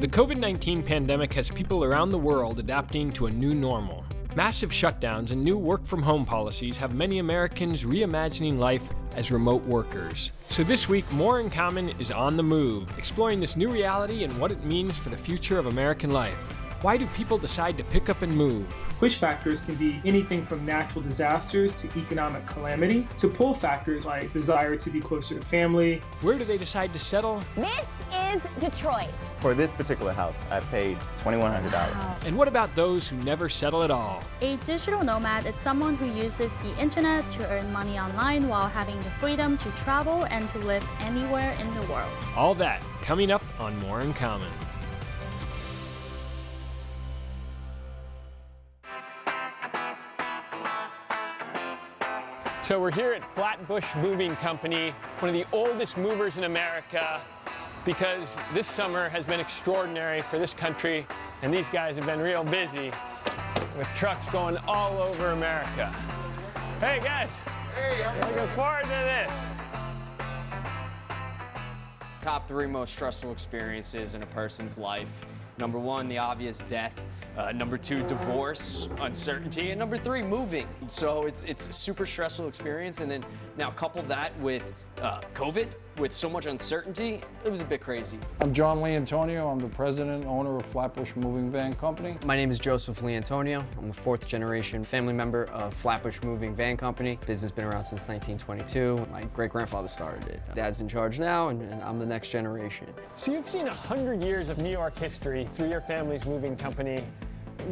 The COVID-19 pandemic has people around the world adapting to a new normal. Massive shutdowns and new work-from-home policies have many Americans reimagining life as remote workers. So this week, More in Common is on the move, exploring this new reality and what it means for the future of American life. Why do people decide to pick up and move? Push factors can be anything from natural disasters to economic calamity, to pull factors like desire to be closer to family. Where do they decide to settle? This is Detroit. For this particular house, I paid $2,100. Wow. And what about those who never settle at all? A digital nomad is someone who uses the internet to earn money online while having the freedom to travel and to live anywhere in the world. All that coming up on More in Common. So we're here at Flatbush Moving Company, one of the oldest movers in America, because this summer has been extraordinary for this country, and these guys have been real busy with trucks going all over America. Hey guys, looking forward to this. Top three most stressful experiences in a person's life. Number one, the obvious death. Number two, divorce, uncertainty. And number three, moving. So it's a super stressful experience. And then now couple that with COVID, with so much uncertainty, it was a bit crazy. I'm John Leantonio. I'm the president and owner of Flatbush Moving Van Company. My name is Joseph Leantonio. I'm the fourth generation family member of Flatbush Moving Van Company. Business been around since 1922. My great-grandfather started it. Dad's in charge now, and I'm the next generation. So you've seen 100 years of New York history through your family's moving company.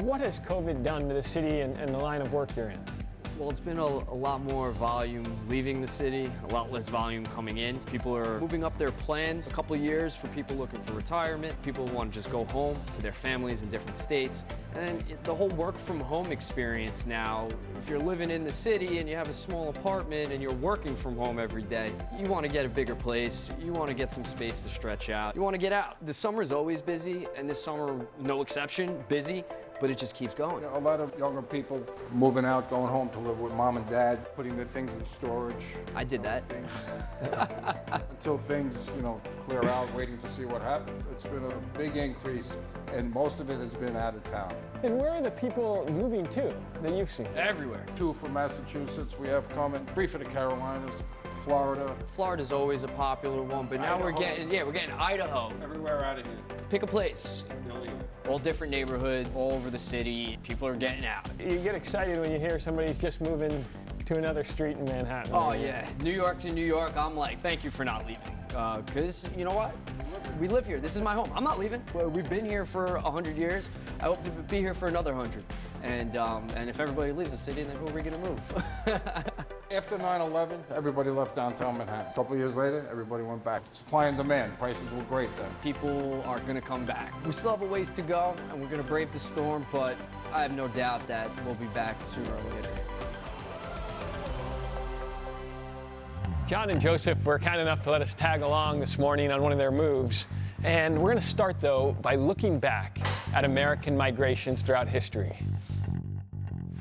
What has COVID done to the city and the line of work you're in? Well, it's been a lot more volume leaving the city, a lot less volume coming in. People are moving up their plans a couple of years for people looking for retirement. People want to just go home to their families in different states. And the whole work from home experience now, if you're living in the city and you have a small apartment and you're working from home every day, you want to get a bigger place. You want to get some space to stretch out. You want to get out. The summer's always busy, and this summer, no exception, busy. But it just keeps going. A lot of younger people moving out, going home to live with mom and dad, putting their things in storage. I did that. Until things, clear out, waiting to see what happens. It's been a big increase, and most of it has been out of town. And where are the people moving to that you've seen? Everywhere. 2 from Massachusetts we have coming, 3 for the Carolinas, Florida. Florida's always a popular one, but now we're getting Idaho. Everywhere out of here. Pick a place. All different neighborhoods, all over the city. People are getting out. You get excited when you hear somebody's just moving to another street in Manhattan. Oh yeah, New York to New York, I'm like, thank you for not leaving. Because you know what? We live here. This is my home. I'm not leaving. We've been here for 100 years. I hope to be here for another 100. And if everybody leaves the city, then who are we gonna move? After 9/11, everybody left downtown Manhattan. A couple of years later, everybody went back. Supply and demand, prices were great then. People are gonna come back. We still have a ways to go, and we're gonna brave the storm, but I have no doubt that we'll be back sooner or later. John and Joseph were kind enough to let us tag along this morning on one of their moves. And we're going to start, though, by looking back at American migrations throughout history.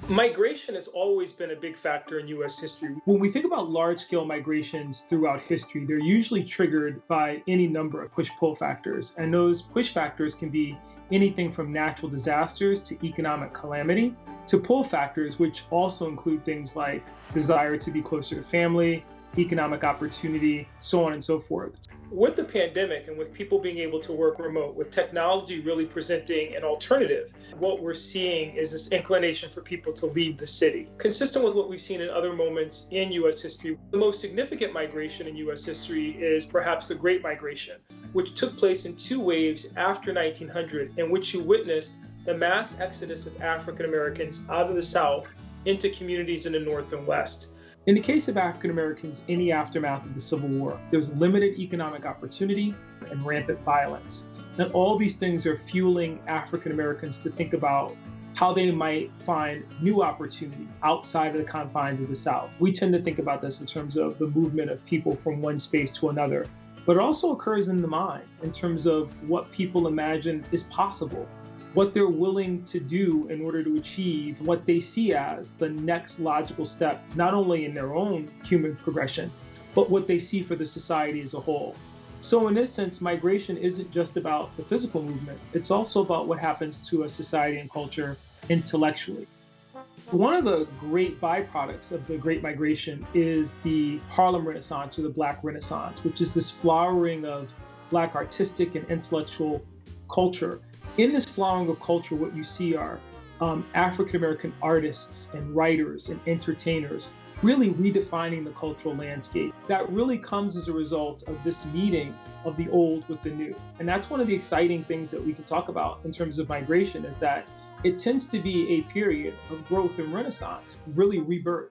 Migration has always been a big factor in U.S. history. When we think about large-scale migrations throughout history, they're usually triggered by any number of push-pull factors. And those push factors can be anything from natural disasters to economic calamity, to pull factors, which also include things like desire to be closer to family, economic opportunity, so on and so forth. With the pandemic and with people being able to work remote, with technology really presenting an alternative, what we're seeing is this inclination for people to leave the city. Consistent with what we've seen in other moments in U.S. history, the most significant migration in U.S. history is perhaps the Great Migration, which took place in 2 waves after 1900, in which you witnessed the mass exodus of African Americans out of the South into communities in the North and West. In the case of African Americans in the aftermath of the Civil War, there was limited economic opportunity and rampant violence. And all these things are fueling African Americans to think about how they might find new opportunity outside of the confines of the South. We tend to think about this in terms of the movement of people from one space to another, but it also occurs in the mind in terms of what people imagine is possible, what they're willing to do in order to achieve what they see as the next logical step, not only in their own human progression, but what they see for the society as a whole. So in this sense, migration isn't just about the physical movement. It's also about what happens to a society and culture intellectually. One of the great byproducts of the Great Migration is the Harlem Renaissance or the Black Renaissance, which is this flowering of Black artistic and intellectual culture. In this flowering of culture, what you see are African-American artists and writers and entertainers really redefining the cultural landscape. That really comes as a result of this meeting of the old with the new. And that's one of the exciting things that we can talk about in terms of migration, is that it tends to be a period of growth and renaissance, really rebirth.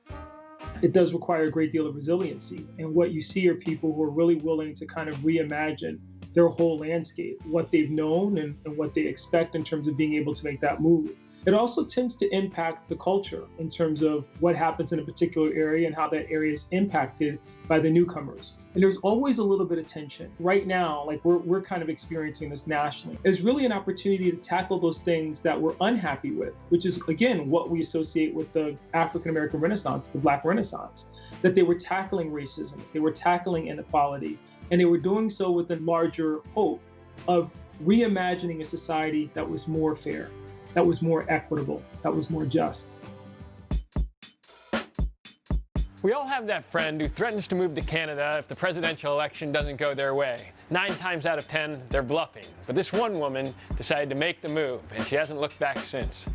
It does require a great deal of resiliency. And what you see are people who are really willing to kind of reimagine their whole landscape, what they've known and what they expect in terms of being able to make that move. It also tends to impact the culture in terms of what happens in a particular area and how that area is impacted by the newcomers. And there's always a little bit of tension. Right now, like we're kind of experiencing this nationally. It's really an opportunity to tackle those things that we're unhappy with, which is, again, what we associate with the African-American Renaissance, the Black Renaissance, that they were tackling racism, they were tackling inequality, and they were doing so with a larger hope of reimagining a society that was more fair, that was more equitable, that was more just. We all have that friend who threatens to move to Canada if the presidential election doesn't go their way. 9 times out of 10, they're bluffing. But this one woman decided to make the move, and she hasn't looked back since.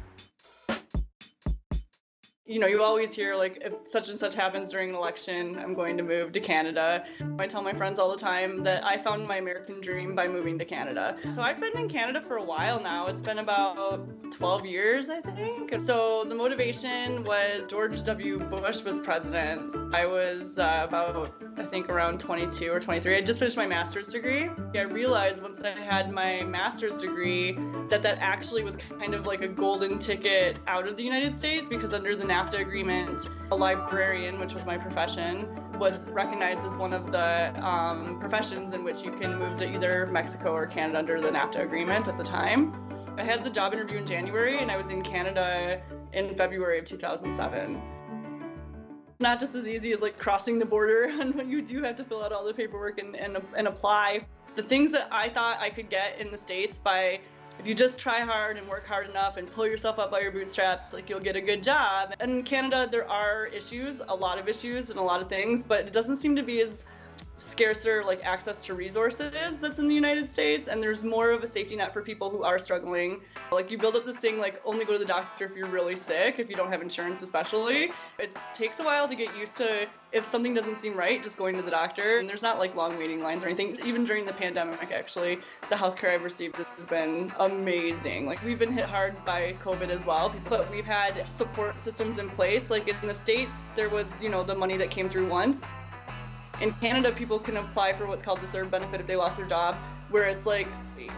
You know, you always hear, like, if such and such happens during an election, I'm going to move to Canada. I tell my friends all the time that I found my American dream by moving to Canada. So I've been in Canada for a while now. It's been about 12 years, I think. So the motivation was George W. Bush was president. I was around 22 or 23. I just finished my master's degree. I realized once I had my master's degree that actually was kind of like a golden ticket out of the United States, because under the NAFTA agreement, a librarian, which was my profession, was recognized as one of the professions in which you can move to either Mexico or Canada under the NAFTA agreement at the time. I had the job interview in January, and I was in Canada in February of 2007. Not just as easy as like crossing the border, and when you do have to fill out all the paperwork and apply. The things that I thought I could get in the States by, if you just try hard and work hard enough and pull yourself up by your bootstraps, like, you'll get a good job. And in Canada, there are issues, a lot of issues and a lot of things, but it doesn't seem to be as scarcer, like, access to resources that's in the United States. And there's more of a safety net for people who are struggling. Like, you build up this thing, like, only go to the doctor if you're really sick, if you don't have insurance especially. It takes a while to get used to, if something doesn't seem right, just going to the doctor. And there's not like long waiting lines or anything. Even during the pandemic, actually, the healthcare I've received has been amazing. Like, we've been hit hard by COVID as well, but we've had support systems in place. Like, in the States, there was, the money that came through once. In Canada, people can apply for what's called the CERB benefit if they lost their job, where it's like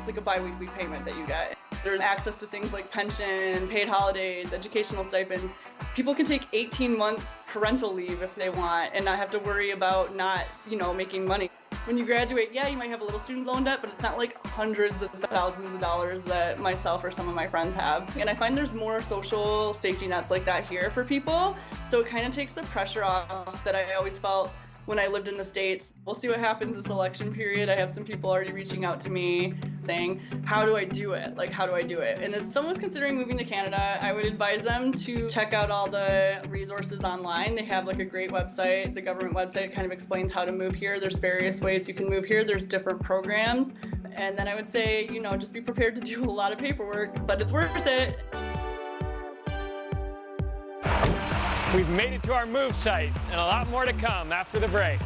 a bi-weekly payment that you get. There's access to things like pension, paid holidays, educational stipends. People can take 18 months parental leave if they want and not have to worry about not, making money. When you graduate, yeah, you might have a little student loan debt, but it's not like hundreds of thousands of dollars that myself or some of my friends have. And I find there's more social safety nets like that here for people. So it kind of takes the pressure off that I always felt when I lived in the States. We'll see what happens this election period. I have some people already reaching out to me saying, how do I do it? Like, how do I do it? And if someone's considering moving to Canada, I would advise them to check out all the resources online. They have like a great website. The government website kind of explains how to move here. There's various ways you can move here. There's different programs. And then I would say, just be prepared to do a lot of paperwork, but it's worth it. We've made it to our move site, and a lot more to come after the break.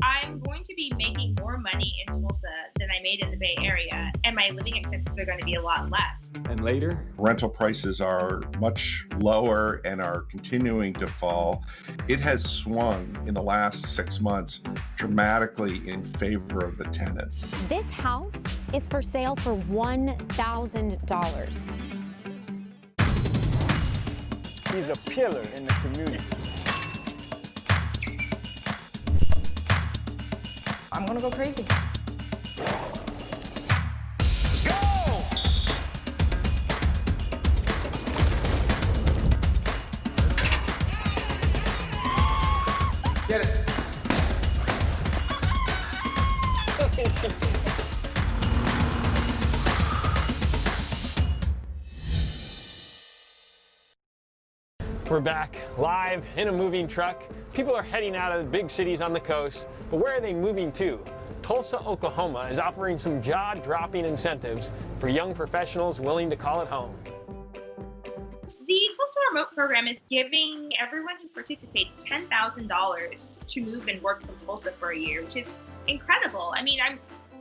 I'm going to be making more money in Tulsa than I made in the Bay Area, and my living expenses are going to be a lot less. And later, rental prices are much lower and are continuing to fall. It has swung in the last 6 months dramatically in favor of the tenant. This house is for sale for $1,000. He's a pillar in the community. I'm gonna go crazy. Let's go! Get it. We're back live in a moving truck. People are heading out of the big cities on the coast, but where are they moving to? Tulsa, Oklahoma is offering some jaw-dropping incentives for young professionals willing to call it home. The Tulsa Remote Program is giving everyone who participates $10,000 to move and work from Tulsa for a year, which is incredible. I mean,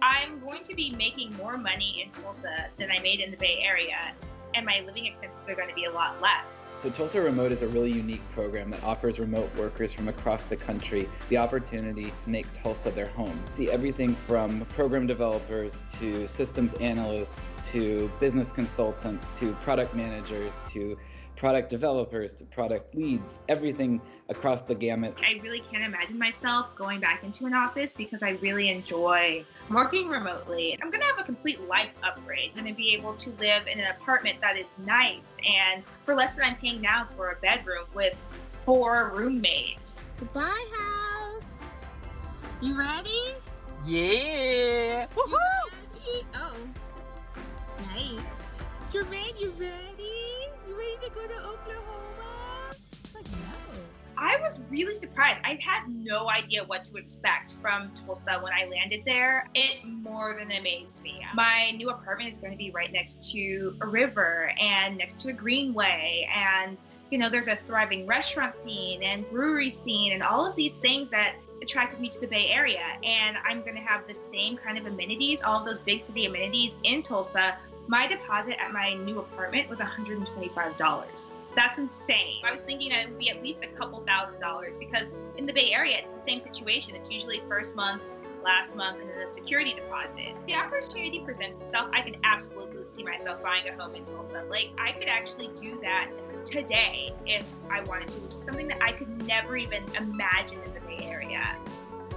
I'm going to be making more money in Tulsa than I made in the Bay Area, and my living expenses are going to be a lot less. So Tulsa Remote is a really unique program that offers remote workers from across the country the opportunity to make Tulsa their home. See everything from program developers to systems analysts to business consultants to product managers to product developers to product leads, everything across the gamut. I really can't imagine myself going back into an office because I really enjoy working remotely. I'm going to have a complete life upgrade. I'm going to be able to live in an apartment that is nice and for less than I'm paying now for a bedroom with 4 roommates. Goodbye, house. You ready? Yeah. Woohoo! Oh, nice. Jermaine, you ready? You ready to go to Oklahoma? Like, no. I was really surprised. I had no idea what to expect from Tulsa when I landed there. It more than amazed me. My new apartment is going to be right next to a river and next to a greenway. And, you know, there's a thriving restaurant scene and brewery scene and all of these things that attracted me to the Bay Area. And I'm going to have the same kind of amenities, all of those big city amenities in Tulsa. My deposit at my new apartment was $125. That's insane. I was thinking that it would be at least a couple $1,000s because in the Bay Area, it's the same situation. It's usually first month, last month, and then a security deposit. The opportunity presents itself. I could absolutely see myself buying a home in Tulsa. Like, I could actually do that today if I wanted to, which is something that I could never even imagine in the Bay Area.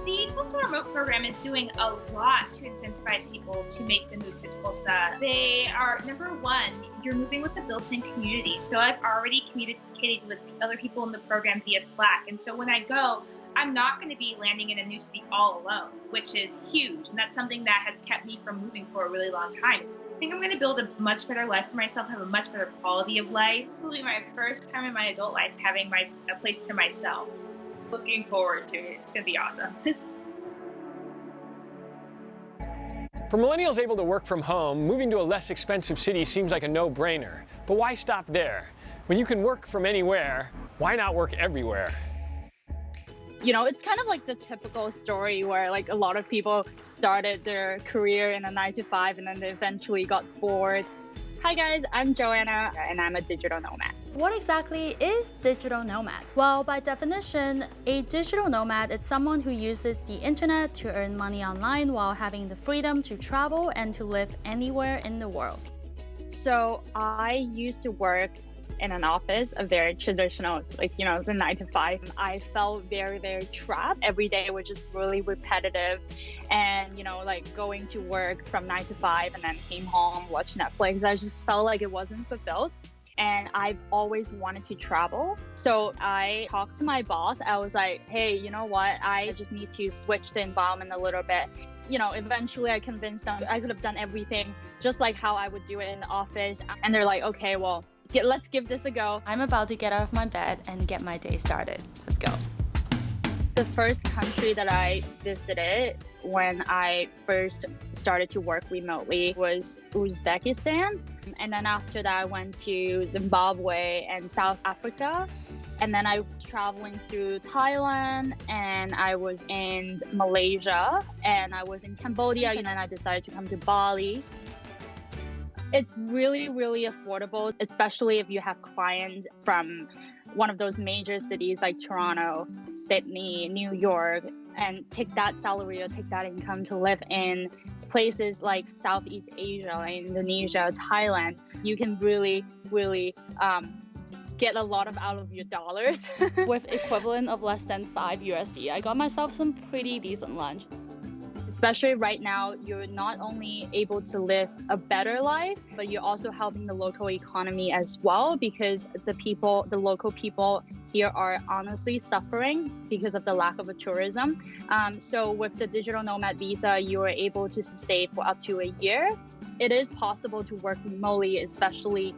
The Tulsa Remote Program is doing a lot to incentivize people to make the move to Tulsa. They are, number one, you're moving with a built-in community. So I've already communicated with other people in the program via Slack. And so when I go, I'm not going to be landing in a new city all alone, which is huge. And that's something that has kept me from moving for a really long time. I think I'm going to build a much better life for myself, have a much better quality of life. This will be my first time in my adult life having a place to myself. Looking forward to it. It's going to be awesome. For millennials able to work from home, moving to a less expensive city seems like a no-brainer. But why stop there? When you can work from anywhere, why not work everywhere? You know, it's kind of like the typical story where like a lot of people started their career in a 9-to-5 and then they eventually got bored. Hi guys, I'm Joanna and I'm a digital nomad. What exactly is digital nomad? Well, by definition, a digital nomad is someone who uses the internet to earn money online while having the freedom to travel and to live anywhere in the world. So I used to work in an office, a very traditional, like, you know, the 9-to-5. I felt very, very trapped. Every day was just really repetitive. And, you know, like going to work from 9-to-5 and then came home, watched Netflix. I just felt like it wasn't fulfilled. And I've always wanted to travel. So I talked to my boss. I was like, hey, you know what? I just need to switch the environment a little bit. You know, eventually I convinced them I could have done everything just like how I would do it in the office. And they're like, okay, well, let's give this a go. I'm about to get out of my bed and get my day started. Let's go. The first country that I visited when I first started to work remotely was Uzbekistan. And then after that, I went to Zimbabwe and South Africa. And then I was traveling through Thailand and I was in Malaysia and I was in Cambodia. And then I decided to come to Bali. It's really, really affordable, especially if you have clients from one of those major cities like Toronto, Sydney, New York, and take that salary or take that income to live in places like Southeast Asia, like Indonesia, Thailand. You can really, really get a lot out of your dollars. With equivalent of less than $5 I got myself some pretty decent lunch. Especially right now, you're not only able to live a better life, but you're also helping the local economy as well, because the local people here are honestly suffering because of the lack of a tourism. So with the digital nomad visa, you are able to stay for up to a year. it is possible to work remotely, especially,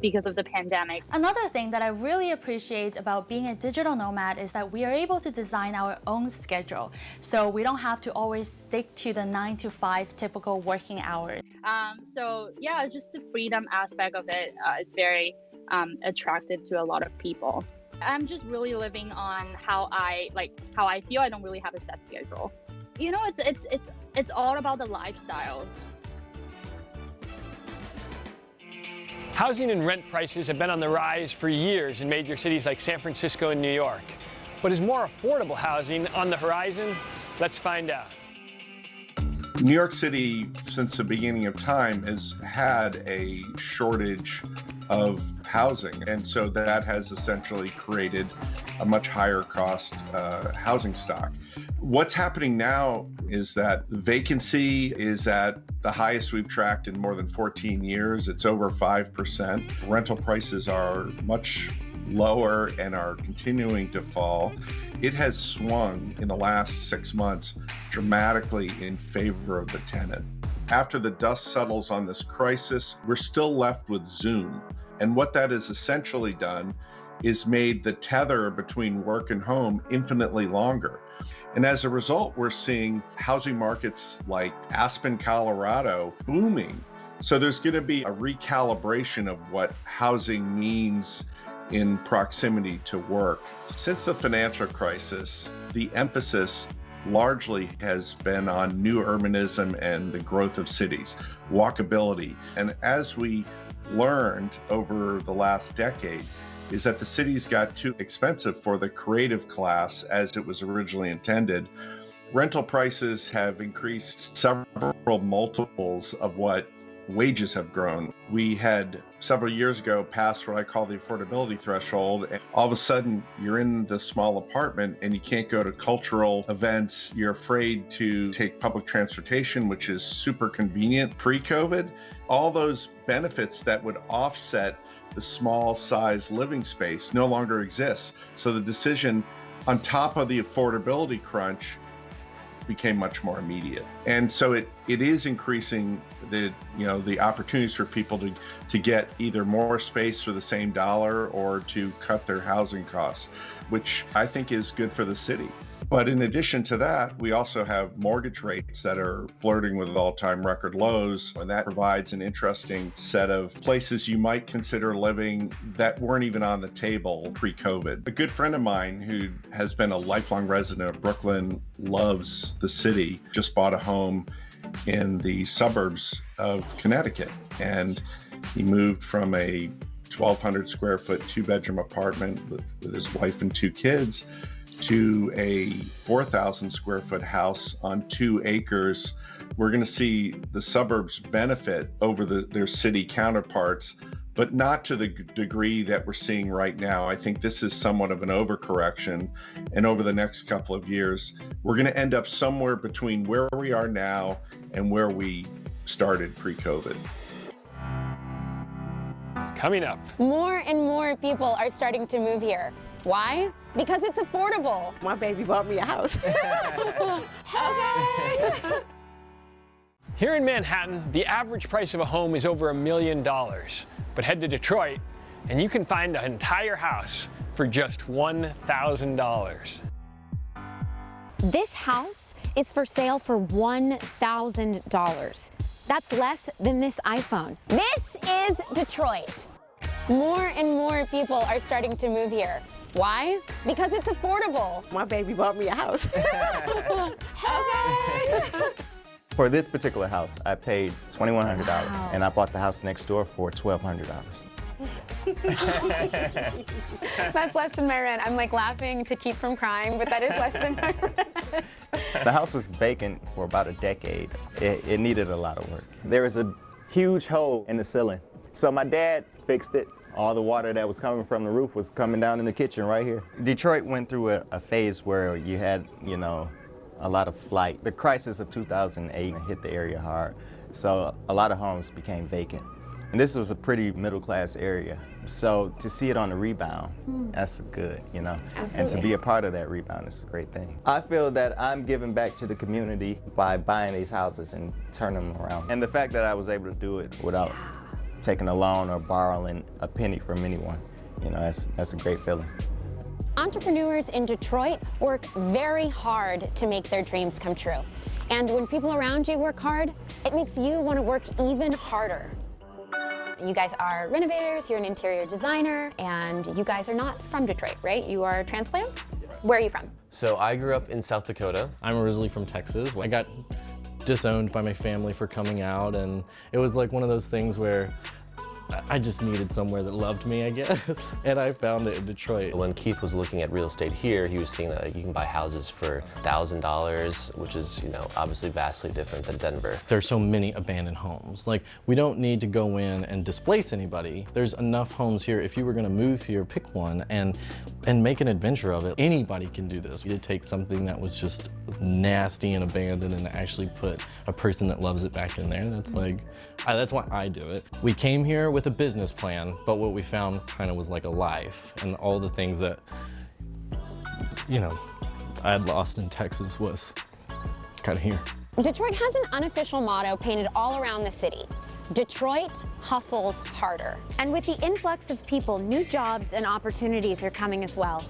because of the pandemic. Another thing that I really appreciate about being a digital nomad is that we are able to design our own schedule. So we don't have to always stick to the 9 to 5 typical working hours. So yeah, just the freedom aspect of it is very attractive to a lot of people. I'm just really living on how I feel. I don't really have a set schedule. It's all about the lifestyle. Housing and rent prices have been on the rise for years in major cities like San Francisco and New York. But is more affordable housing on the horizon? Let's find out. New York City, since the beginning of time, has had a shortage of housing, and so that has essentially created a much higher cost housing stock. What's happening now is that vacancy is at the highest we've tracked in more than 14 years. It's over 5%. Rental prices are much lower and are continuing to fall. It has swung in the last 6 months dramatically in favor of the tenant. After the dust settles on this crisis, we're still left with Zoom. And what that has essentially done is made the tether between work and home infinitely longer. And as a result, we're seeing housing markets like Aspen, Colorado booming. So there's going to be a recalibration of what housing means in proximity to work. Since the financial crisis, the emphasis largely has been on new urbanism and the growth of cities, walkability. And as we learned over the last decade, is that the cities got too expensive for the creative class as it was originally intended. Rental prices have increased several multiples of what wages have grown. We had several years ago passed what I call the affordability threshold, and all of a sudden you're in the small apartment and you can't go to cultural events. You're afraid to take public transportation, which is super convenient pre-COVID. All those benefits that would offset the small size living space no longer exists. So the decision on top of the affordability crunch became much more immediate. And so it is increasing the opportunities for people to get either more space for the same dollar or to cut their housing costs, which I think is good for the city. But in addition to that, we also have mortgage rates that are flirting with all-time record lows, and that provides an interesting set of places you might consider living that weren't even on the table pre-COVID. A good friend of mine who has been a lifelong resident of Brooklyn, loves the city, just bought a home in the suburbs of Connecticut, and he moved from a 1,200 square foot 2-bedroom apartment with his wife and 2 kids to a 4,000 square foot house on 2 acres. We're going to see the suburbs benefit over their city counterparts, but not to the degree that we're seeing right now. I think this is somewhat of an overcorrection, and over the next couple of years, we're going to end up somewhere between where we are now and where we started pre-COVID. Coming up. More and more people are starting to move here. Why? Because it's affordable. My baby bought me a house. Okay. Here in Manhattan, the average price of a home is over $1 million. But head to Detroit, and you can find an entire house for just $1,000. This house is for sale for $1,000. That's less than this iPhone. This is Detroit. More and more people are starting to move here. Why? Because it's affordable. My baby bought me a house. Okay. For this particular house, I paid $2,100, and I bought the house next door for $1,200. That's less than my rent. I'm like laughing to keep from crying, but that is less than my rent. The house was vacant for about a decade. It needed a lot of work. There was a huge hole in the ceiling. So my dad fixed it. All the water that was coming from the roof was coming down in the kitchen right here. Detroit went through a phase where you had, a lot of flight. The crisis of 2008 hit the area hard, so a lot of homes became vacant. And this was a pretty middle-class area. So to see it on the rebound, that's good, you know? Absolutely. And to be a part of that rebound is a great thing. I feel that I'm giving back to the community by buying these houses and turning them around. And the fact that I was able to do it without taking a loan or borrowing a penny from anyone, you know, that's a great feeling. Entrepreneurs in Detroit work very hard to make their dreams come true. And when people around you work hard, it makes you want to work even harder. You guys are renovators, you're an interior designer, and you guys are not from Detroit, right? You are transplants? Where are you from? So I grew up in South Dakota. I'm originally from Texas. I got disowned by my family for coming out, and it was like one of those things where I just needed somewhere that loved me, I guess, and I found it in Detroit. When Keith was looking at real estate here, he was seeing that you can buy houses for $1,000, which is, you know, obviously vastly different than Denver. There's so many abandoned homes. Like, we don't need to go in and displace anybody. There's enough homes here. If you were gonna move here, pick one and make an adventure of it. Anybody can do this. You take something that was just nasty and abandoned and actually put a person that loves it back in there. That's like, that's why I do it. We came here with a business plan, but what we found kind of was like a life, and all the things that, you know, I had lost in Texas was kind of here. Detroit has an unofficial motto painted all around the city. Detroit hustles harder. And with the influx of people, new jobs and opportunities are coming as well.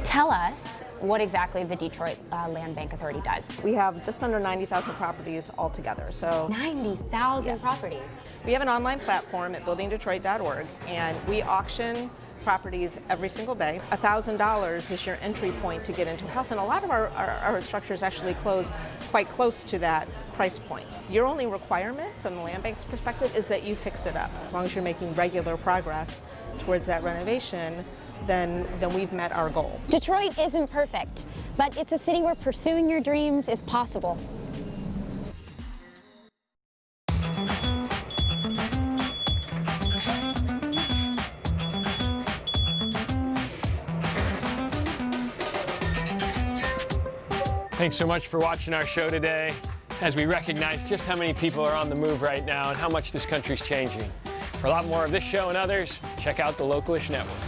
Tell us what exactly the Detroit Land Bank Authority does. We have just under 90,000 properties altogether. So 90,000 properties. We have an online platform at buildingdetroit.org, and we auction properties every single day. $1,000 is your entry point to get into a house, and a lot of our structures actually close quite close to that price point. Your only requirement from the land bank's perspective is that you fix it up. As long as you're making regular progress towards that renovation, then we've met our goal. Detroit isn't perfect, but it's a city where pursuing your dreams is possible. Thanks so much for watching our show today, as we recognize just how many people are on the move right now and how much this country's changing. For a lot more of this show and others, check out the Localish Network.